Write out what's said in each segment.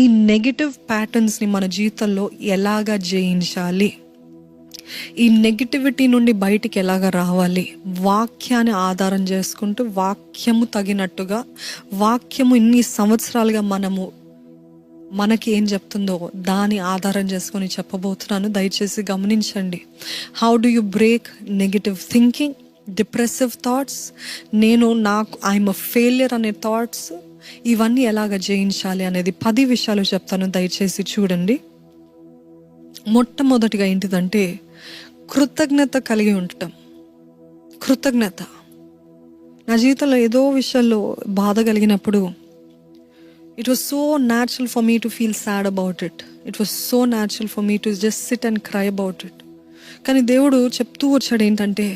ఈ నెగిటివ్ ప్యాటర్న్స్ని మన జీవితంలో ఎలాగా జయించాలి, ఈ నెగిటివిటీ నుండి బయటికి ఎలాగ రావాలి, వాక్యాన్ని ఆధారం చేసుకుంటూ వాక్యము తగినట్టుగా, వాక్యము ఇన్ని సంవత్సరాలుగా మనకి ఏం చెప్తుందో దాని ఆధారం చేసుకొని చెప్పబోతున్నాను. దయచేసి గమనించండి. How do you break negative thinking, depressive thoughts, I'm a failure అనే థాట్స్, ఇవన్నీ ఎలాగ జయించాలి అనేది 10 విషయాలు చెప్తాను. దయచేసి చూడండి. మొట్టమొదటిగా ఏంటిదంటే కృతజ్ఞత కలిగి ఉండటం. కృతజ్ఞత. నా జీవితంలో ఏదో విషయాల్లో బాధ కలిగినప్పుడు it was so natural for me to feel sad about it. It was so natural for me to just sit and cry about it. కానీ దేవుడు చెప్తూ వచ్చాడు ఏంటంటే,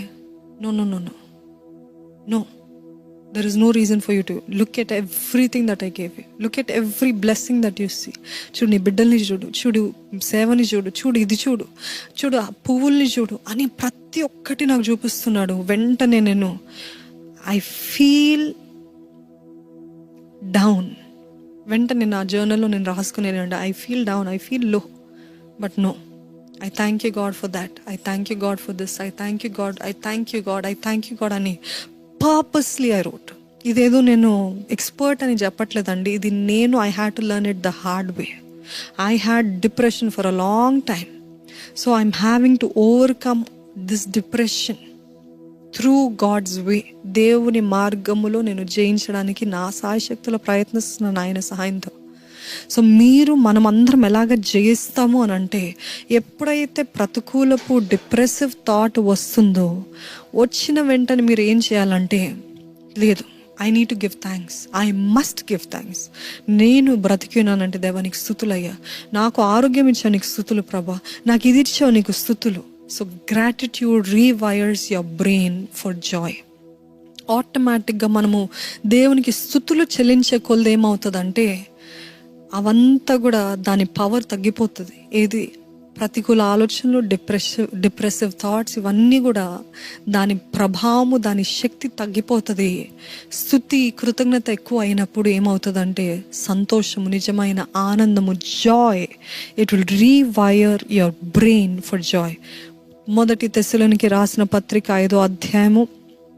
no no no no no, there is no reason for you to look at everything that I gave you. Look at every blessing that you see. చూడు, నీ బిడ్డల్ని చూడు, చూడు సేవని చూడు, చూడు ఇది చూడు, చూడు ఆ పువ్వుల్ని చూడు అని ప్రతి ఒక్కటి నాకు చూపిస్తున్నాడు. వెంటనే నేను ఐ ఫీల్ డౌన్. వెంటనే నా జర్నల్లో నేను రాసుకునేది, I feel down, I feel low, but no, I thank you God for that. I thank you God for this. I thank you God. I thank you God. I thank you God అని purposely I wrote. ఇదేదో నేను expert అని చెప్పట్లేదండి. ఇది I had to learn it the hard way. I had depression for a long time. So I'm having to overcome this depression through God's way. దేవుని మార్గములో నేను జయించడానికి నా సాయశక్తుల ప్రయత్నిస్తున్నాను ఆయన సహాయంతో. సో మనమందరం ఎలాగ జయిస్తాము అని అంటే, ఎప్పుడైతే ప్రతికూలపు డిప్రెసివ్ థాట్ వస్తుందో, వచ్చిన వెంటనే మీరు ఏం చేయాలంటే, లేదు, I need to give thanks, I must give thanks. నేను బ్రతికినానంటే దేవా నీకు స్తుతులయ్యా, నాకు ఆరోగ్యం ఇచ్చావు నీకు స్తుతులు ప్రభా, నాకు ఇది ఇచ్చావు నీకు స్తుతులు. So gratitude rewires your brain for joy. ఆటోమేటిక్గా మనము దేవునికి స్తుతులు చెల్లించే కొలది ఏమవుతుందంటే, అవంతా కూడా దాని పవర్ తగ్గిపోతుంది. ఏది ప్రతికూల ఆలోచనలు, డిప్రెసివ్ థాట్స్, ఇవన్నీ కూడా దాని ప్రభావము, దాని శక్తి తగ్గిపోతుంది. స్తుతి, కృతజ్ఞత ఎక్కువ అయినప్పుడు ఏమవుతుందంటే సంతోషము, నిజమైన ఆనందము, Joy, it will rewire your brain for Joy. మొదటి తెస్సలోనికి రాసిన పత్రిక 5వ అధ్యాయము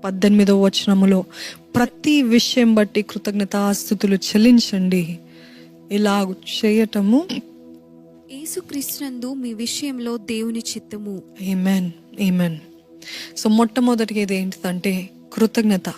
18వ వచనములో, ప్రతి విషయం బట్టి కృతజ్ఞతాస్తుతులు చెల్లించండి. ఇలా చేయటము యేసుక్రీస్తునందు మీ విషయంలో దేవుని చిత్తము. ఆమేన్, ఆమేన్. సో మొట్టమొదటిగా ఇది ఏంటిదంటే కృతజ్ఞత.